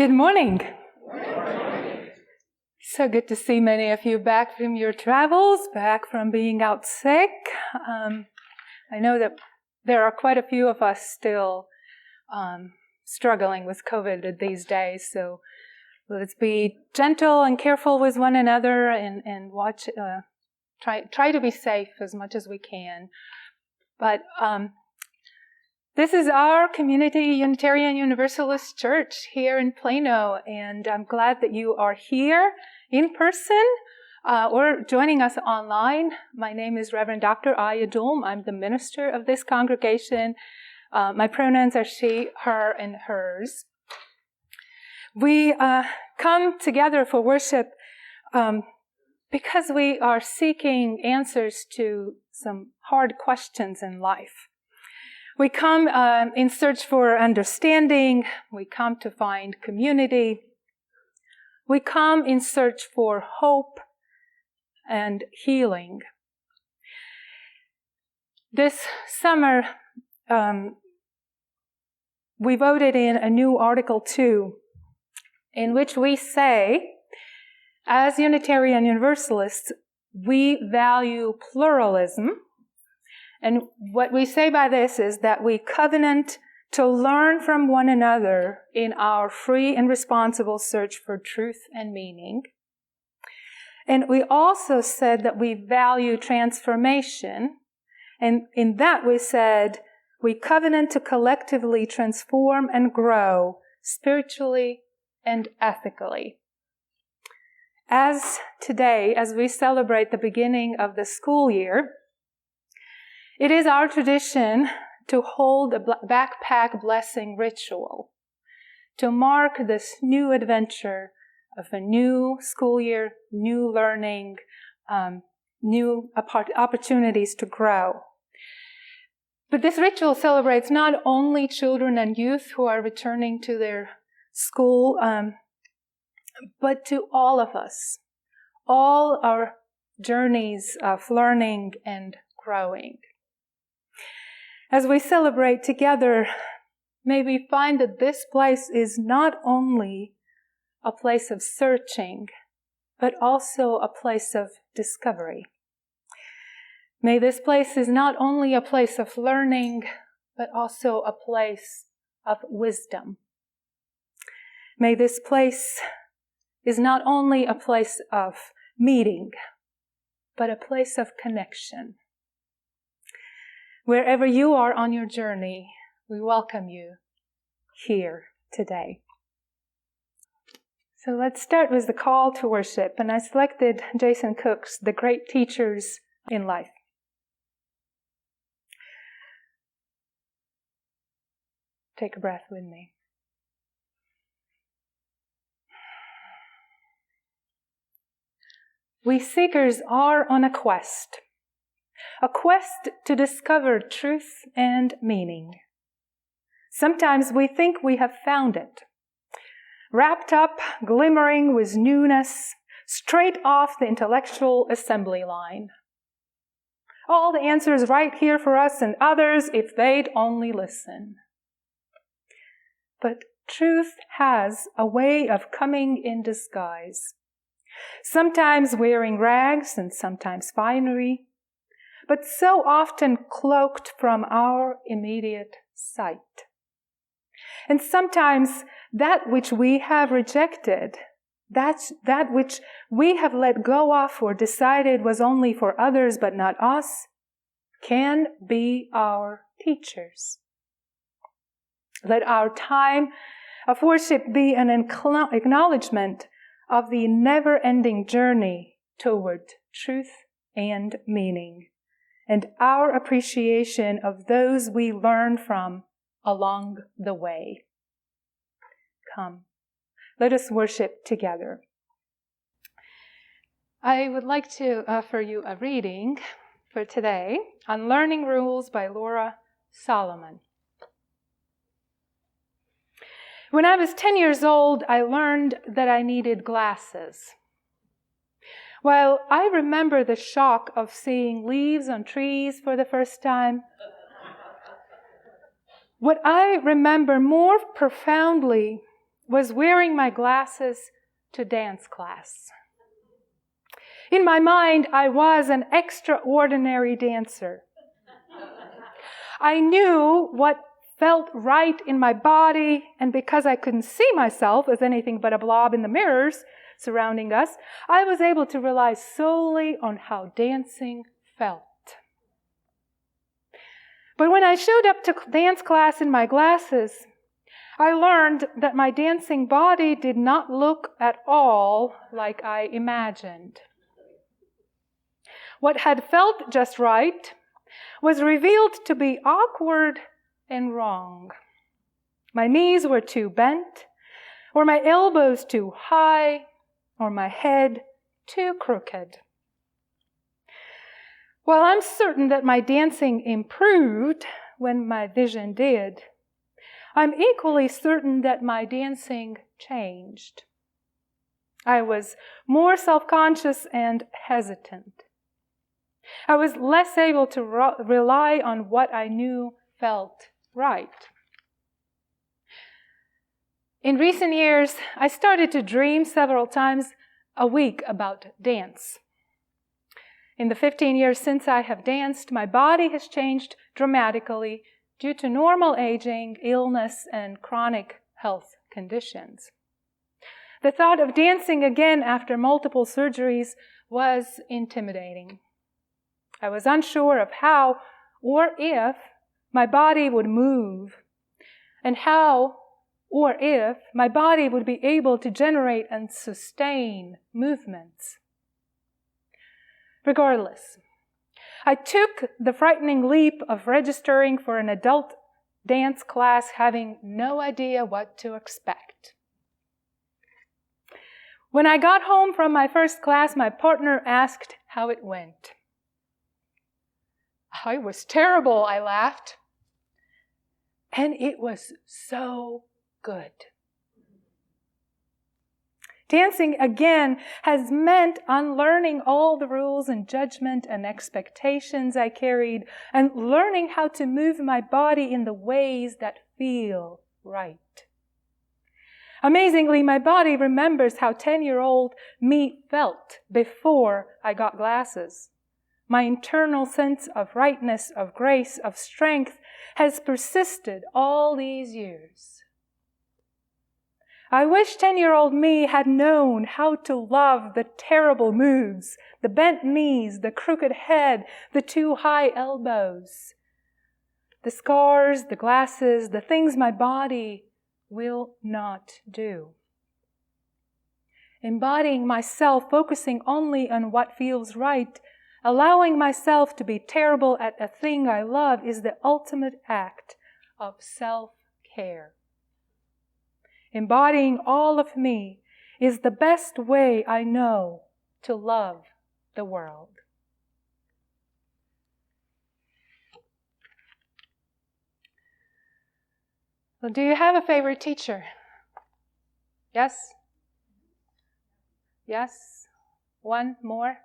Good morning. So good to see many of you back from your travels, back from being out sick. I know that there are quite a few of us still struggling with COVID these days, so let's be gentle and careful with one another and watch. Try to be safe as much as we can. But this is our community Unitarian Universalist Church here in Plano, and I'm glad that you are here in person or joining us online. My name is Reverend Dr. Aija Duelm. I'm the minister of this congregation. My pronouns are she, her, and hers. We come together for worship because we are seeking answers to some hard questions in life. We come in search for understanding. We come to find community. We come in search for hope and healing. This summer, we voted in a new Article 2, in which we say, as Unitarian Universalists, we value pluralism. And what we say by this is that we covenant to learn from one another in our free and responsible search for truth and meaning. And we also said that we value transformation. And in that we said we covenant to collectively transform and grow spiritually and ethically. As today, as we celebrate the beginning of the school year, it is our tradition to hold a backpack blessing ritual to mark this new adventure of a new school year, new learning, new opportunities to grow. But this ritual celebrates not only children and youth who are returning to their school, but to all of us, all our journeys of learning and growing. As we celebrate together, may we find that this place is not only a place of searching, but also a place of discovery. May this place is not only a place of learning, but also a place of wisdom. May this place is not only a place of meeting, but a place of connection. Wherever you are on your journey, we welcome you here today. So let's start with the call to worship. And I selected Jason Cook's The Great Teachers in Life. Take a breath with me. We seekers are on a quest to discover truth and meaning. Sometimes we think we have found it, wrapped up, glimmering with newness, straight off the intellectual assembly line. All the answers right here for us and others if they'd only listen. But truth has a way of coming in disguise, sometimes wearing rags and sometimes finery, but so often cloaked from our immediate sight. And sometimes that which we have rejected, that which we have let go of or decided was only for others but not us, can be our teachers. Let our time of worship be an acknowledgement of the never-ending journey toward truth and meaning, and our appreciation of those we learn from along the way. Come, let us worship together. I would like to offer you a reading for today, Unlearning Rules by Laura Solomon. When I was 10 years old, I learned that I needed glasses. While I remember the shock of seeing leaves on trees for the first time, what I remember more profoundly was wearing my glasses to dance class. In my mind, I was an extraordinary dancer. I knew what felt right in my body, and because I couldn't see myself as anything but a blob in the mirrors surrounding us, I was able to rely solely on how dancing felt. But when I showed up to dance class in my glasses, I learned that my dancing body did not look at all like I imagined. What had felt just right was revealed to be awkward and wrong. My knees were too bent, or my elbows too high, or my head too crooked. While I'm certain that my dancing improved when my vision did, I'm equally certain that my dancing changed. I was more self-conscious and hesitant. I was less able to rely on what I knew felt right. In recent years, I started to dream several times a week about dance. In the 15 years since I have danced, my body has changed dramatically due to normal aging, illness, and chronic health conditions. The thought of dancing again after multiple surgeries was intimidating. I was unsure of how or if my body would move, and how or if my body would be able to generate and sustain movements. Regardless, I took the frightening leap of registering for an adult dance class having no idea what to expect. When I got home from my first class, my partner asked how it went. "It was terrible," I laughed. And it was so good. Dancing again has meant unlearning all the rules and judgment and expectations I carried and learning how to move my body in the ways that feel right. Amazingly, my body remembers how 10-year-old me felt before I got glasses. My internal sense of rightness, of grace, of strength has persisted all these years. I wish 10-year-old me had known how to love the terrible moves, the bent knees, the crooked head, the too high elbows, the scars, the glasses, the things my body will not do. Embodying myself, focusing only on what feels right, allowing myself to be terrible at a thing I love is the ultimate act of self-care. Embodying all of me is the best way I know to love the world. Well, do you have a favorite teacher? Yes? Yes? One? More?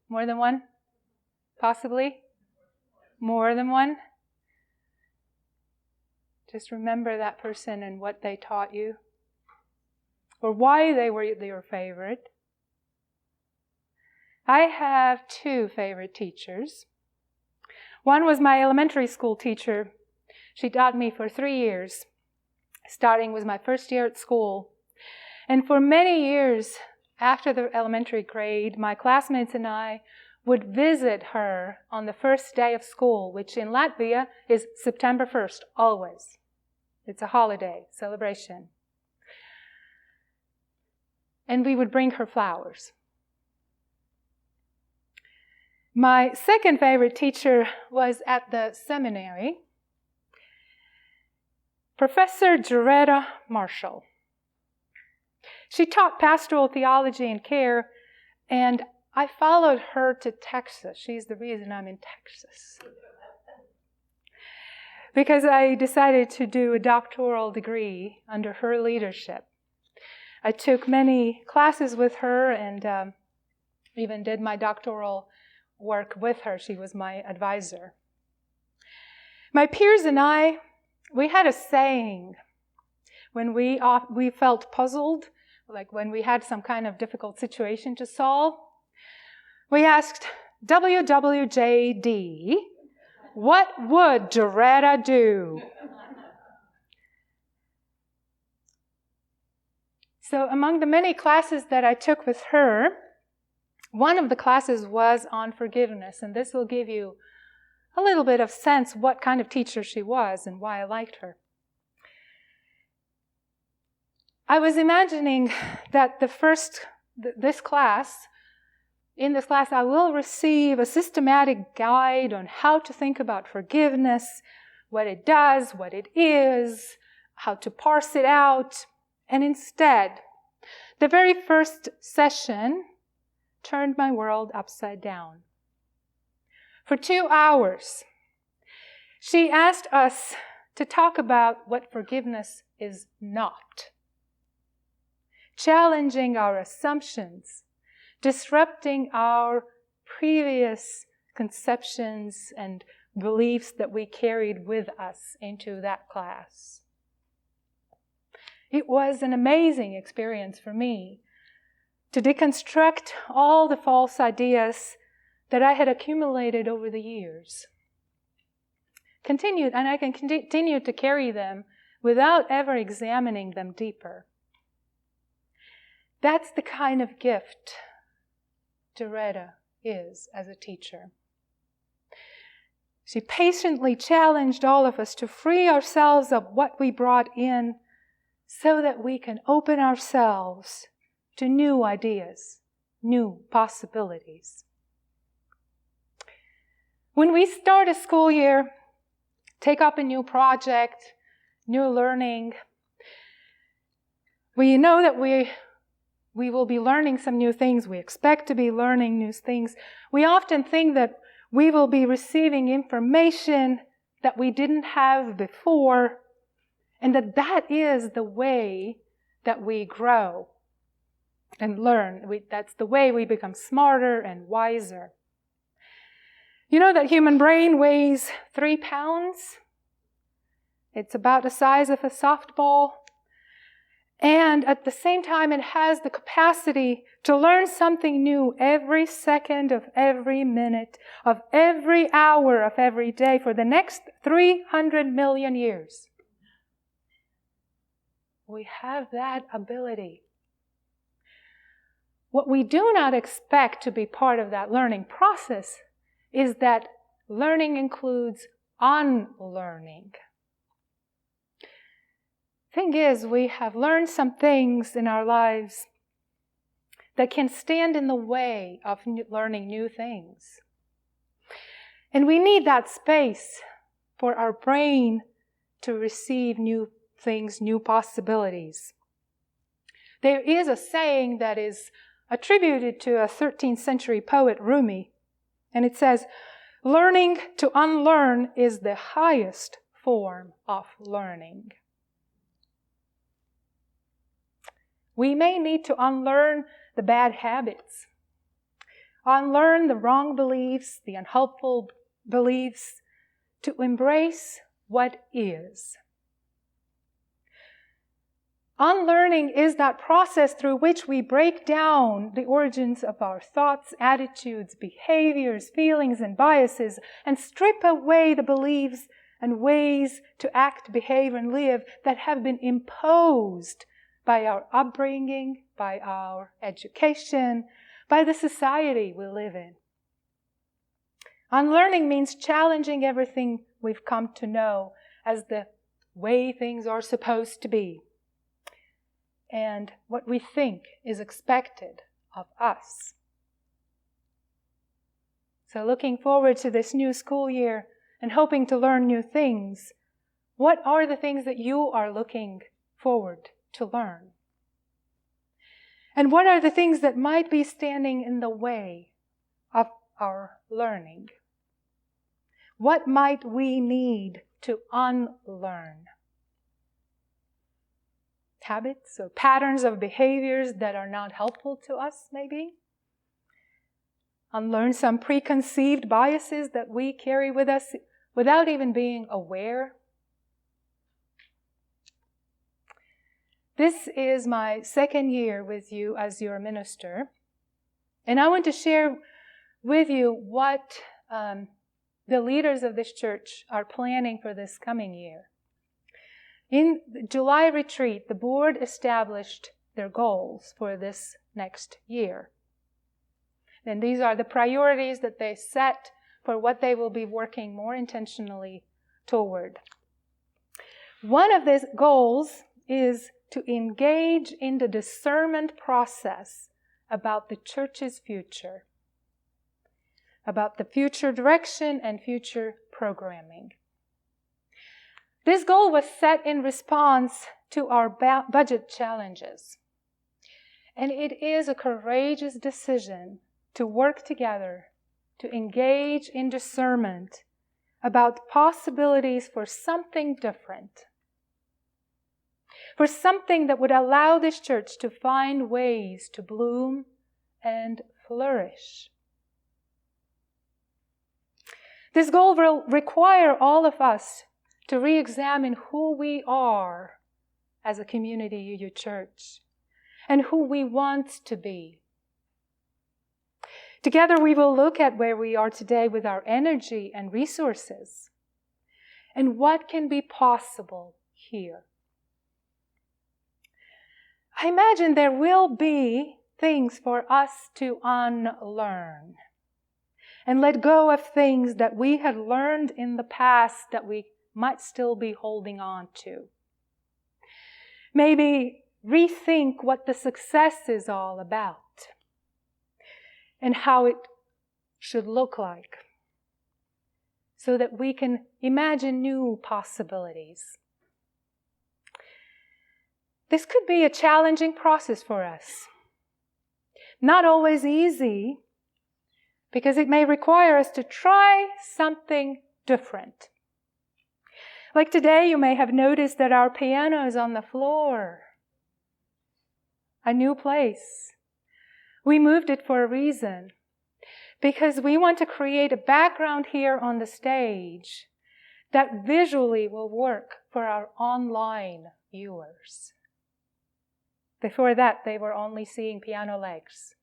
More than one? Possibly? More than one? Just remember that person and what they taught you, or why they were your favorite. I have two favorite teachers. One was my elementary school teacher. She taught me for 3 years, starting with my first year at school. And for many years after the elementary grade, my classmates and I would visit her on the first day of school, which in Latvia is September 1st, always. It's a holiday celebration. And we would bring her flowers. My second favorite teacher was at the seminary, Professor Joretta Marshall. She taught pastoral theology and care, and I followed her to Texas. She's the reason I'm in Texas. Because I decided to do a doctoral degree under her leadership. I took many classes with her and even did my doctoral work with her. She was my advisor. My peers and I, we had a saying. when we felt puzzled, like when we had some kind of difficult situation to solve, we asked WWJD, what would Doretta do? So among the many classes that I took with her, one of the classes was on forgiveness, and this will give you a little bit of sense what kind of teacher she was and why I liked her. I was imagining that in this class, I will receive a systematic guide on how to think about forgiveness, what it does, what it is, how to parse it out. And instead, the very first session turned my world upside down. For 2 hours, she asked us to talk about what forgiveness is not, challenging our assumptions, disrupting our previous conceptions and beliefs that we carried with us into that class. It was an amazing experience for me to deconstruct all the false ideas that I had accumulated over the years. And I can continue to carry them without ever examining them deeper. That's the kind of gift Doretta is as a teacher. She patiently challenged all of us to free ourselves of what we brought in so that we can open ourselves to new ideas, new possibilities. When we start a school year, take up a new project, new learning, we know that we will be learning some new things. We expect to be learning new things. We often think that we will be receiving information that we didn't have before, and that is the way that we grow and learn. That's the way we become smarter and wiser. You know that human brain weighs 3 pounds? It's about the size of a softball. And at the same time, it has the capacity to learn something new every second of every minute, of every hour of every day for the next 300 million years. We have that ability. What we do not expect to be part of that learning process is that learning includes unlearning. Thing is, we have learned some things in our lives that can stand in the way of learning new things. And we need that space for our brain to receive new things, new possibilities. There is a saying that is attributed to a 13th century poet, Rumi, and it says, "Learning to unlearn is the highest form of learning." We may need to unlearn the bad habits, unlearn the wrong beliefs, the unhelpful beliefs, to embrace what is. Unlearning is that process through which we break down the origins of our thoughts, attitudes, behaviors, feelings, and biases, and strip away the beliefs and ways to act, behave, and live that have been imposed by our upbringing, by our education, by the society we live in. Unlearning means challenging everything we've come to know as the way things are supposed to be, and what we think is expected of us. So looking forward to this new school year and hoping to learn new things, what are the things that you are looking forward to learn? And what are the things that might be standing in the way of our learning? What might we need to unlearn? Habits or patterns of behaviors that are not helpful to us, maybe? Unlearn some preconceived biases that we carry with us without even being aware? This is my second year with you as your minister, and I want to share with you what the leaders of this church are planning for this coming year. In the July retreat, the board established their goals for this next year. And these are the priorities that they set for what they will be working more intentionally toward. One of these goals is to engage in the discernment process about the church's future, about the future direction and future programming. This goal was set in response to our budget challenges. And it is a courageous decision to work together, to engage in discernment about possibilities for something different, for something that would allow this church to find ways to bloom and flourish. This goal will require all of us to re-examine who we are as a community UU church and who we want to be. Together we will look at where we are today with our energy and resources and what can be possible here. I imagine there will be things for us to unlearn and let go of things that we had learned in the past that we might still be holding on to. Maybe rethink what the success is all about and how it should look like so that we can imagine new possibilities. This could be a challenging process for us. Not always easy, because it may require us to try something different. Like today, you may have noticed that our piano is on the floor. A new place. We moved it for a reason, because we want to create a background here on the stage that visually will work for our online viewers. Before that, they were only seeing piano legs.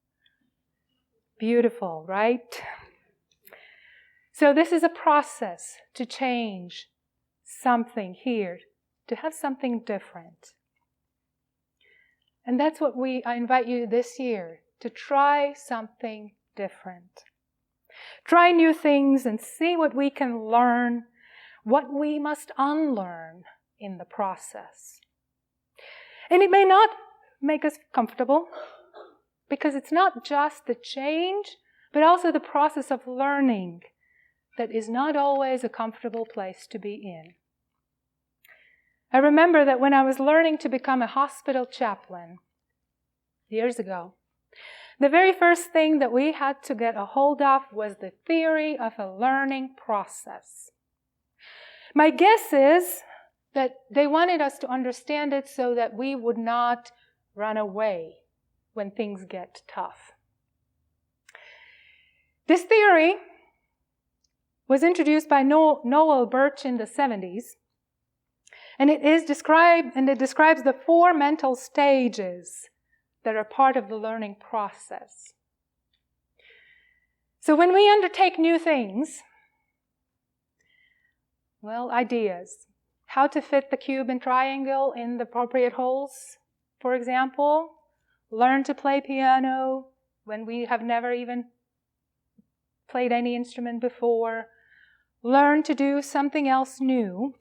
Beautiful, right? So this is a process to change something here, to have something different. And that's what I invite you this year, to try something different. Try new things and see what we can learn, what we must unlearn in the process. And it may not make us comfortable, because it's not just the change, but also the process of learning that is not always a comfortable place to be in. I remember that when I was learning to become a hospital chaplain years ago, the very first thing that we had to get a hold of was the theory of a learning process. My guess is that they wanted us to understand it so that we would not run away when things get tough. This theory was introduced by Noel Birch in the 70s, and it describes the 4 mental stages that are part of the learning process. So when we undertake new things, ideas, how to fit the cube and triangle in the appropriate holes, for example, learn to play piano when we have never even played any instrument before, learn to do something else new.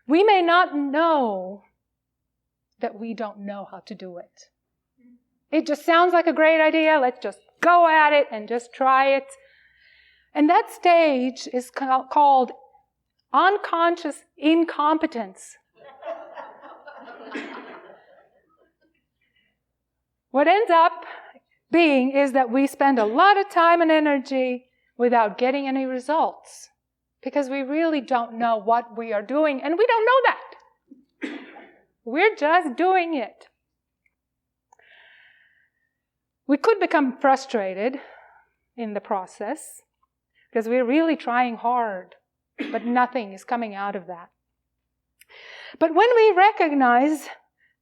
We may not know that we don't know how to do it. It just sounds like a great idea. Let's just go at it and just try it. And that stage is called unconscious incompetence. What ends up being is that we spend a lot of time and energy without getting any results, because we really don't know what we are doing, and we don't know that. We're just doing it. We could become frustrated in the process because we're really trying hard, but nothing is coming out of that. But when we recognize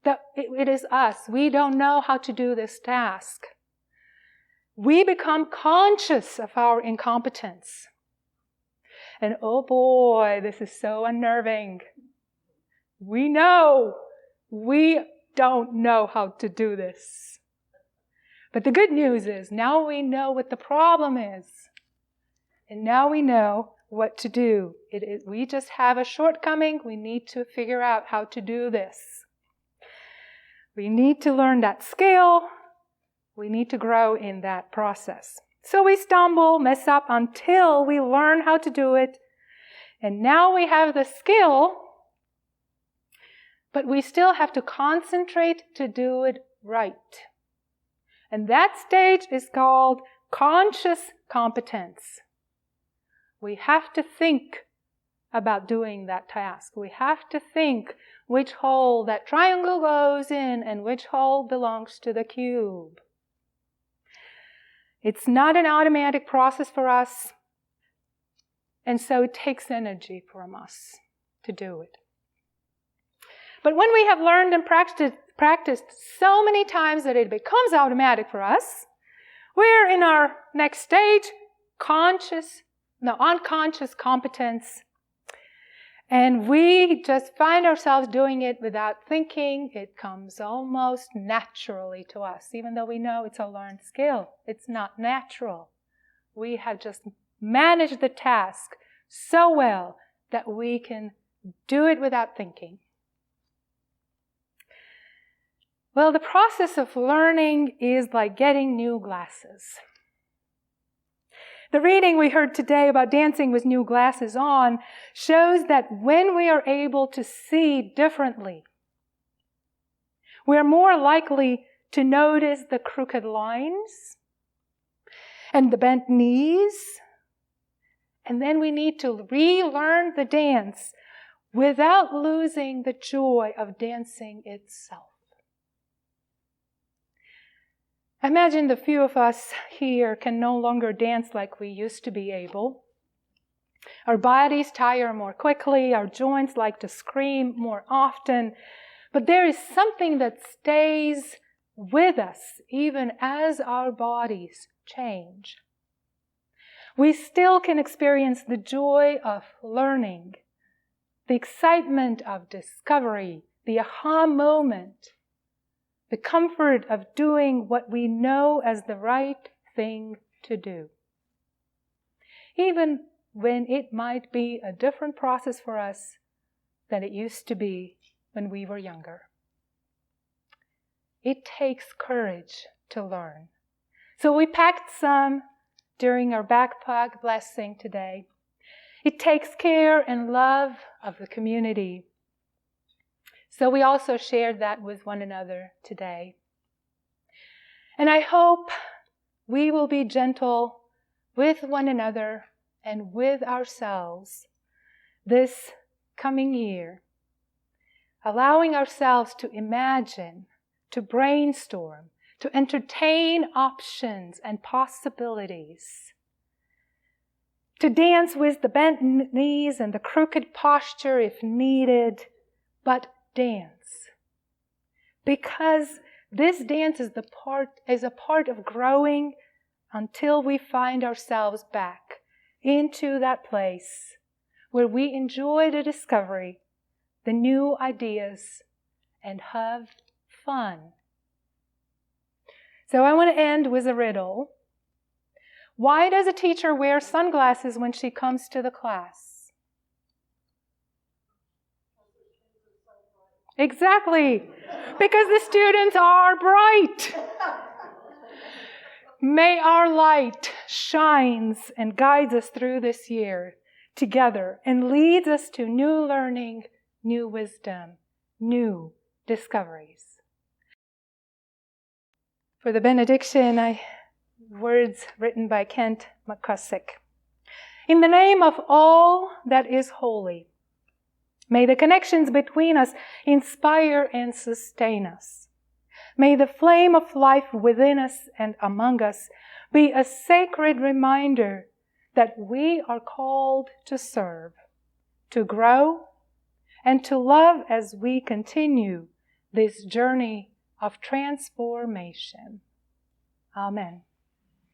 that it is us. We don't know how to do this task. We become conscious of our incompetence. And oh boy, this is so unnerving. We know we don't know how to do this. But the good news is now we know what the problem is. And now we know what to do. We just have a shortcoming. We need to figure out how to do this. We need to learn that skill. We need to grow in that process. So we stumble, mess up until we learn how to do it. And now we have the skill, but we still have to concentrate to do it right. And that stage is called conscious competence. We have to think about doing that task. We have to think which hole that triangle goes in and which hole belongs to the cube. It's not an automatic process for us, and so it takes energy from us to do it. But when we have learned and practiced so many times that it becomes automatic for us, we're in our next stage, unconscious competence. And we just find ourselves doing it without thinking. It comes almost naturally to us, even though we know it's a learned skill. It's not natural. We have just managed the task so well that we can do it without thinking. Well, the process of learning is like getting new glasses. The reading we heard today about dancing with new glasses on shows that when we are able to see differently, we're more likely to notice the crooked lines and the bent knees. And then we need to relearn the dance without losing the joy of dancing itself. Imagine the few of us here can no longer dance like we used to be able. Our bodies tire more quickly, our joints like to scream more often, but there is something that stays with us even as our bodies change. We still can experience the joy of learning, the excitement of discovery, the aha moment, the comfort of doing what we know as the right thing to do. Even when it might be a different process for us than it used to be when we were younger. It takes courage to learn. So we packed some during our backpack blessing today. It takes care and love of the community. So we also shared that with one another today. And I hope we will be gentle with one another and with ourselves this coming year, allowing ourselves to imagine, to brainstorm, to entertain options and possibilities, to dance with the bent knees and the crooked posture if needed, but dance. Because this dance is a part of growing until we find ourselves back into that place where we enjoy the discovery, the new ideas, and have fun. So I want to end with a riddle. Why does a teacher wear sunglasses when she comes to the class? Exactly, because the students are bright. May our light shines and guides us through this year together and leads us to new learning, new wisdom, new discoveries. For the benediction, words written by Kent McKusick. In the name of all that is holy, may the connections between us inspire and sustain us. May the flame of life within us and among us be a sacred reminder that we are called to serve, to grow, and to love as we continue this journey of transformation. Amen.